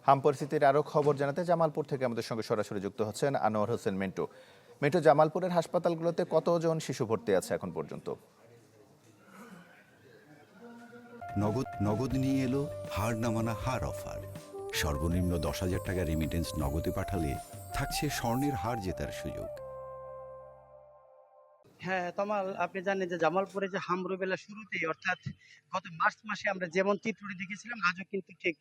হাম পরিস্থিতির আরও খবর জানাতে জামালপুর থেকে আমাদের সঙ্গে সরাসরি যুক্ত হচ্ছেন আনোয়ার হোসেন মিন্টু। মিন্টু, জামালপুরের হাসপাতালগুলোতে কতজন শিশু ভর্তি আছে এখন পর্যন্ত? নগদ নগদ নিয়ে এলো হার না মানা হার অফার। সর্বনিম্ন 10,000 টাকা রেমিটেন্স নগদে পাঠালে থাকছে স্বর্ণের হার জেতার সুযোগ। হ্যাঁ, তমাল আপনি জানেন যে জামালপুরে যে হাম রুবেলা শুরুতেই অর্থাৎ গত মার্চ মাসে আমরা যেমন চিত্রটি দেখেছিলাম আজও কিন্তু ঠিক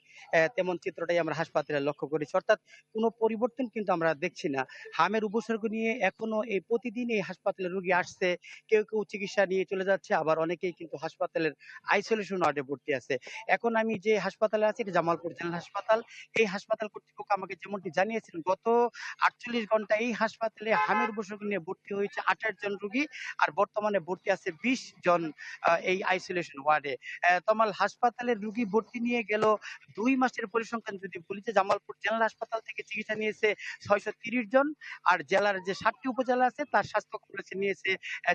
তেমন চিত্রটাই আমরা হাসপাতালে লক্ষ্য করেছি। অর্থাৎ কোনো পরিবর্তন কিন্তু আমরা দেখছি না। হামের উপসর্গ নিয়ে এখনো এই প্রতিদিন এই হাসপাতালে রোগী আসছে। কেউ কেউ চিকিৎসা নিয়ে চলে যাচ্ছে, আবার অনেকেই কিন্তু হাসপাতালের আইসোলেশন ওয়ার্ডে ভর্তি আছে। এখন আমি যে হাসপাতালে আছি এটা জামালপুর জেনারেল হাসপাতাল। এই হাসপাতাল কর্তৃপক্ষ আমাকে যেমনটি জানিয়েছিলেন গত 48 ঘন্টা এই হাসপাতালে হামের উপসর্গ নিয়ে ভর্তি হয়েছে 28 জন রোগী। আর বর্তমানে ভর্তি আছে 20 জন এই আইসোলেশন ওয়ার্ডে। তমাল হাসপাতালের রোগী ভর্তি নিয়ে গেল 2 মাসের পরিসংখ্যান যদি বলি যে জামালপুর জেনারেল হাসপাতাল থেকে চিকিৎসা নিয়েছে 630 জন, আর জেলার যে 7টি উপজেলা আছে তার স্বাস্থ্য কমপ্লেক্সে নিয়েছে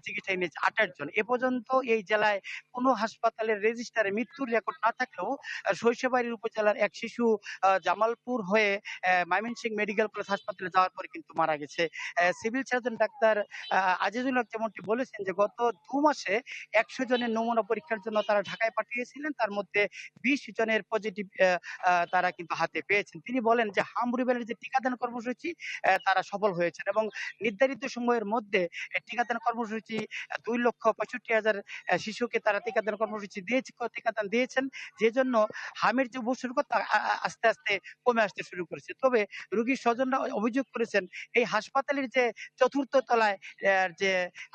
চিকিৎসায় নিয়েছে 28 জন। এ পর্যন্ত এই জেলায় কোনো হাসপাতালের রেজিস্টারে মৃত্যুর রেকর্ড না থাকলেও শৈশবাড়ির উপজেলার এক শিশু জামালপুর হয়ে ময়মনসিংহ মেডিকেল কলেজ হাসপাতালে যাওয়ার পরে কিন্তু মারা গেছে। সিভিল সার্জন ডাক্তার আজিজুল হক যেমনটি বলেছেন যে গত 2 মাসে 100 জনের নমুনা পরীক্ষার জন্য তারা ঢাকায় পাঠিয়েছিলেন, তার মধ্যে 20 জনের পজিটিভ তারা কিন্তু হাতে পেয়েছেন। তিনি বলেন যে হাম রুবেলার যে টিকাদান কর্মসূচি তারা সফল হয়েছেন এবং নির্ধারিত সময়ের মধ্যে টিকাদান কর্মসূচি 2,65,000 শিশুকে তারা টিকাদান কর্মসূচি টিকাদান দিয়েছেন, যে জন্য হামের যে উপসর্গ তা আস্তে আস্তে কমে আসতে শুরু করেছে। তবে রোগীর স্বজনরা অভিযোগ করেছেন এই হাসপাতালের যে চতুর্থ তলায় যে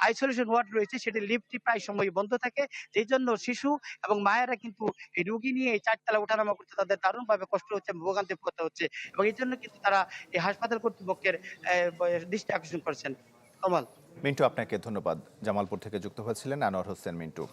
আইসোলেশন ওয়ার্ড রয়েছে সেটি লিফটটি প্রায় সময় বন্ধ থাকে, যেই জন্য শিশু এবং মায়েরা কিন্তু এই রোগী নিয়ে এই 4 তলা ওঠানামা করতে তাদের দারুণভাবে কষ্ট হচ্ছে, ভোগান্তি পোহাতে হচ্ছে এবং এই জন্য কিন্তু তারা এই হাসপাতাল কর্তৃপক্ষের দৃষ্টি আকর্ষণ করেছেন। কমল। মিন্টু, আপনাকে ধন্যবাদ। জামালপুর থেকে যুক্ত হয়েছিলেন আনোয়ার হোসেন মিন্টু।